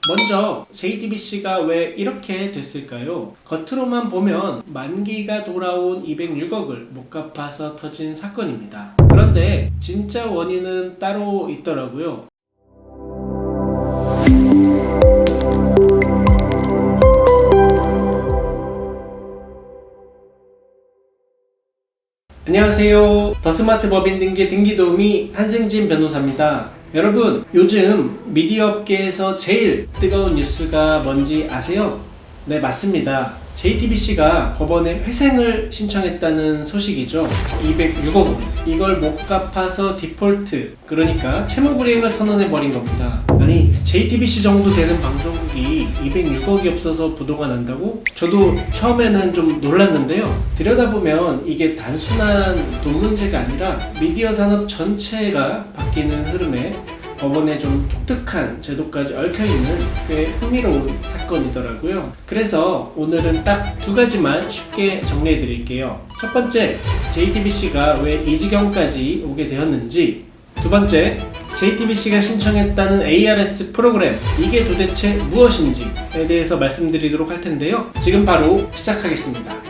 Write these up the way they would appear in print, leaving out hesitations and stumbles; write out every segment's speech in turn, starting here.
먼저 JTBC가 왜 이렇게 됐을까요? 겉으로만 보면 만기가 돌아온 206억을 못 갚아서 터진 사건입니다. 그런데 진짜 원인은 따로 있더라고요. 안녕하세요. 더 스마트 법인 등기 등기도우미 한승진 변호사입니다. 여러분, 요즘 미디어 업계에서 제일 뜨거운 뉴스가 뭔지 아세요? 네, 맞습니다. JTBC가 법원에 회생을 신청했다는 소식이죠. 206억 원. 이걸 못 갚아서 디폴트, 그러니까 채무불이행을 선언해버린 겁니다. 아니, JTBC 정도 되는 방송국이 206억이 없어서 부도가 난다고? 저도 처음에는 좀 놀랐는데요. 들여다보면 이게 단순한 돈 문제가 아니라 미디어 산업 전체가 바뀌는 흐름에 법원에 좀 독특한 제도까지 얽혀있는 꽤 흥미로운 사건이더라고요. 그래서 오늘은 딱 두 가지만 쉽게 정리해 드릴게요. 첫 번째, JTBC가 왜 이 지경까지 오게 되었는지. 두 번째, JTBC가 신청했다는 ARS 프로그램, 이게 도대체 무엇인지에 대해서 말씀드리도록 할 텐데요. 지금 바로 시작하겠습니다.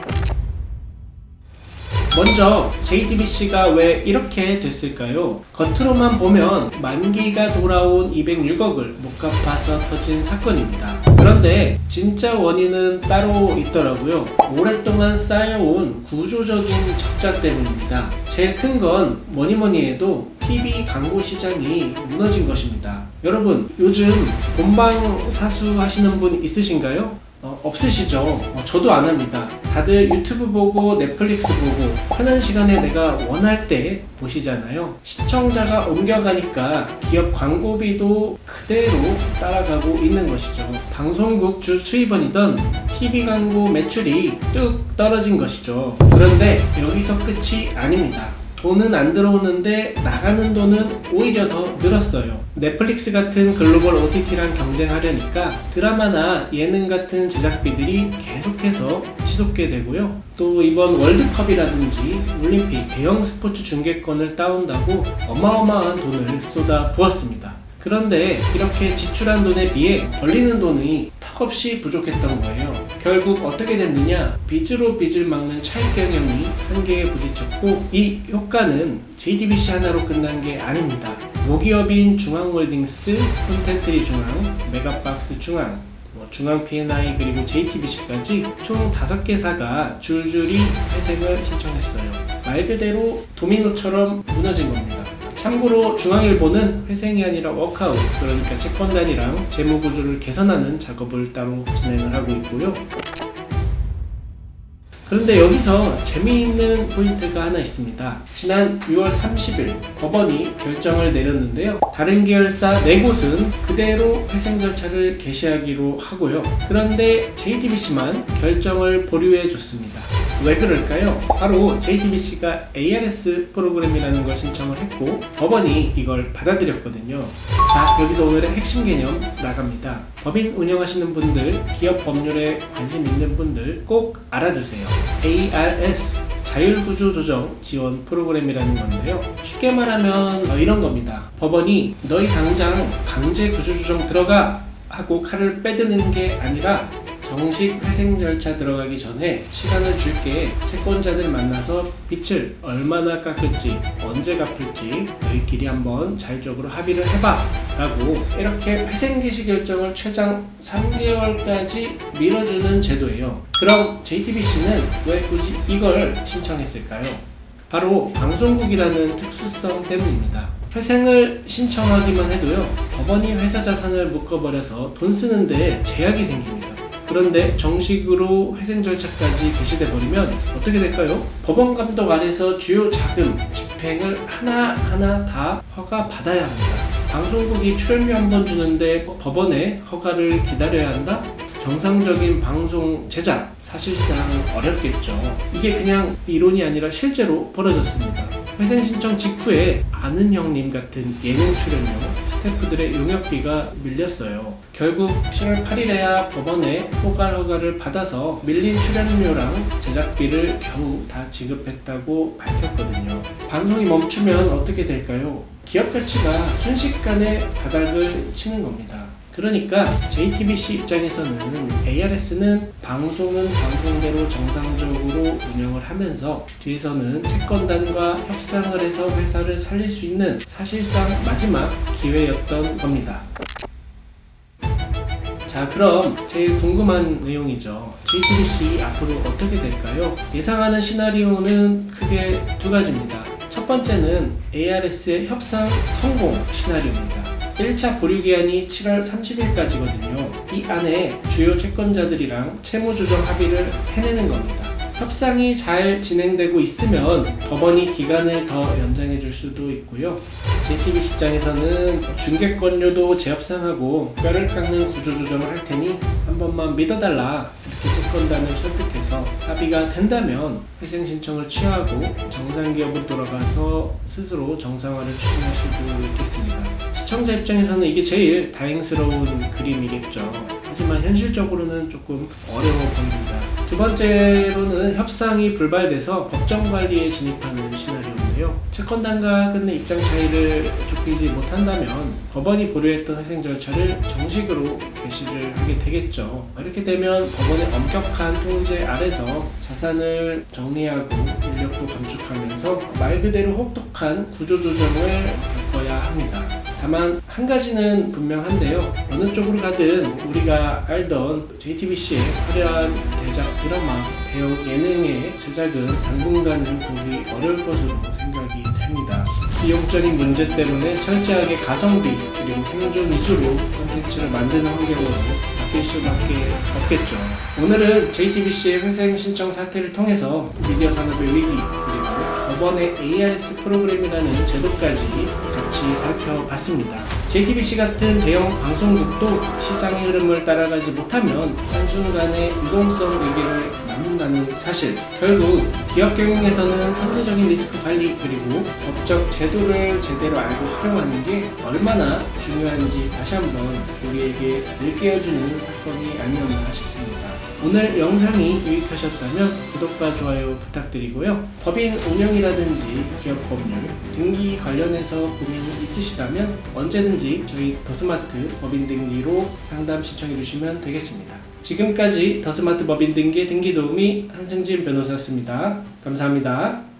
먼저 JTBC가 왜 이렇게 됐을까요? 겉으로만 보면 만기가 돌아온 206억을 못 갚아서 터진 사건입니다. 그런데 진짜 원인은 따로 있더라고요. 오랫동안 쌓여온 구조적인 적자 때문입니다. 제일 큰 건 뭐니 해도 TV 광고 시장이 무너진 것입니다. 여러분, 요즘 본방사수 하시는 분 있으신가요? 없으시죠? 저도 안 합니다. 다들 유튜브 보고 넷플릭스 보고 편한 시간에 내가 원할 때 보시잖아요. 시청자가 옮겨가니까 기업 광고비도 그대로 따라가고 있는 것이죠. 방송국 주 수입원이던 TV 광고 매출이 뚝 떨어진 것이죠. 그런데 여기서 끝이 아닙니다. 돈은 안 들어오는데 나가는 돈은 오히려 더 늘었어요. 넷플릭스 같은 글로벌 OTT랑 경쟁하려니까 드라마나 예능 같은 제작비들이 계속해서 치솟게 되고요. 또 이번 월드컵이라든지 올림픽 대형 스포츠 중계권을 따온다고 어마어마한 돈을 쏟아 부었습니다. 그런데 이렇게 지출한 돈에 비해 벌리는 돈이 턱없이 부족했던 거예요. 결국 어떻게 됐느냐? 빚으로 빚을 막는 차익 경영이 한계에 부딪혔고, 이 효과는 JTBC 하나로 끝난 게 아닙니다. 모기업인 중앙홀딩스, 콘텐트리 중앙, 메가박스 중앙, 중앙 P&I 그리고 JTBC까지 총 5개사가 줄줄이 회생을 신청했어요. 말 그대로 도미노처럼 무너진 겁니다. 참고로 중앙일보는 회생이 아니라 워크아웃, 그러니까 채권단이랑 재무구조를 개선하는 작업을 따로 진행을 하고 있고요. 그런데 여기서 재미있는 포인트가 하나 있습니다. 지난 6월 30일 법원이 결정을 내렸는데요. 다른 계열사 4곳은 그대로 회생 절차를 개시하기로 하고요. 그런데 JTBC만 결정을 보류해 줬습니다. 왜 그럴까요? 바로 JTBC가 ARS 프로그램이라는 걸 신청을 했고 법원이 이걸 받아들였거든요. 자, 여기서 오늘의 핵심 개념 나갑니다. 법인 운영하시는 분들, 기업 법률에 관심 있는 분들 꼭 알아두세요. ARS, 자율구조조정 지원 프로그램이라는 건데요. 쉽게 말하면 이런 겁니다. 법원이 너희 당장 강제 구조조정 들어가 하고 칼을 빼드는 게 아니라 정식 회생 절차 들어가기 전에 시간을 줄게, 채권자들 만나서 빚을 얼마나 깎을지, 언제 갚을지 너희끼리 한번 자율적으로 합의를 해봐 라고 이렇게 회생 개시 결정을 최장 3개월까지 미뤄주는 제도예요. 그럼 JTBC는 왜 굳이 이걸 신청했을까요? 바로 방송국이라는 특수성 때문입니다. 회생을 신청하기만 해도요, 법원이 회사 자산을 묶어버려서 돈 쓰는데 제약이 생깁니다. 그런데 정식으로 회생 절차까지 개시돼 버리면 어떻게 될까요? 법원 감독 아래서 주요 자금, 집행을 하나하나 다 허가 받아야 합니다. 방송국이 출연료 한번 주는데 법원의 허가를 기다려야 한다? 정상적인 방송 제작, 사실상 어렵겠죠. 이게 그냥 이론이 아니라 실제로 벌어졌습니다. 회생 신청 직후에 아는 형님 같은 예능 출연료, 스태프들의 용역비가 밀렸어요. 결국 7월 8일에야 법원에 허가를 받아서 밀린 출연료랑 제작비를 겨우 다 지급했다고 밝혔거든요. 방송이 멈추면 어떻게 될까요? 기업 가치가 순식간에 바닥을 치는 겁니다. 그러니까 JTBC 입장에서는 ARS는 방송은 방송대로 정상적으로 운영을 하면서 뒤에서는 채권단과 협상을 해서 회사를 살릴 수 있는 사실상 마지막 기회였던 겁니다. 자, 그럼 제일 궁금한 내용이죠. JTBC 앞으로 어떻게 될까요? 예상하는 시나리오는 크게 두 가지입니다. 첫 번째는 ARS의 협상 성공 시나리오입니다. 1차 보류기한이 7월 30일까지거든요. 이 안에 주요 채권자들이랑 채무조정 합의를 해내는 겁니다. 협상이 잘 진행되고 있으면 법원이 기간을 더 연장해 줄 수도 있고요. JTBC 입장에서는 중개권료도 재협상하고 뼈를 깎는 구조조정을 할 테니 한 번만 믿어달라, 이렇게 채권단을 설득해서 합의가 된다면 회생 신청을 취하고 정상기업으로 돌아가서 스스로 정상화를 추진할 수도 있겠습니다. 시청자 입장에서는 이게 제일 다행스러운 그림이겠죠. 하지만 현실적으로는 조금 어려워 보입니다. 두 번째로는 협상이 불발돼서 법정 관리에 진입하는 시나리오인데요. 채권단과 끝내 입장 차이를 좁히지 못한다면 법원이 보류했던 회생 절차를 정식으로 개시를 하게 되겠죠. 이렇게 되면 법원의 엄격한 통제 아래서 자산을 정리하고 인력도 감축하면서 말 그대로 혹독한 구조조정을 겪어야 합니다. 다만 한 가지는 분명한데요. 어느 쪽으로 가든 우리가 알던 JTBC의 화려한 대작 드라마, 배우 예능의 제작은 당분간은 보기 어려울 것으로 생각이 됩니다. 비용적인 문제 때문에 철저하게 가성비 그리고 생존 위주로 콘텐츠를 만드는 환경으로 바뀔 수밖에 없겠죠. 오늘은 JTBC의 회생 신청 사태를 통해서 미디어 산업의 위기 그리고 법원의 ARS 프로그램이라는 제도까지 같이 살펴봤습니다. JTBC 같은 대형 방송국도 시장의 흐름을 따라가지 못하면 한순간에 유동성 위기를 맞는다는 사실, 결국 기업 경영에서는 선제적인 리스크 관리 그리고 법적 제도를 제대로 알고 활용하는 게 얼마나 중요한지 다시 한번 우리에게 일깨워주는 사건이 아니었나 싶습니다. 오늘 영상이 유익하셨다면 구독과 좋아요 부탁드리고요. 법인 운영이라든지 기업 법률, 등기 관련해서 고민이 있으시다면 언제든지 저희 더스마트 법인 등기로 상담 신청해 주시면 되겠습니다. 지금까지 더스마트 법인 등기의 등기 도우미 한승진 변호사였습니다. 감사합니다.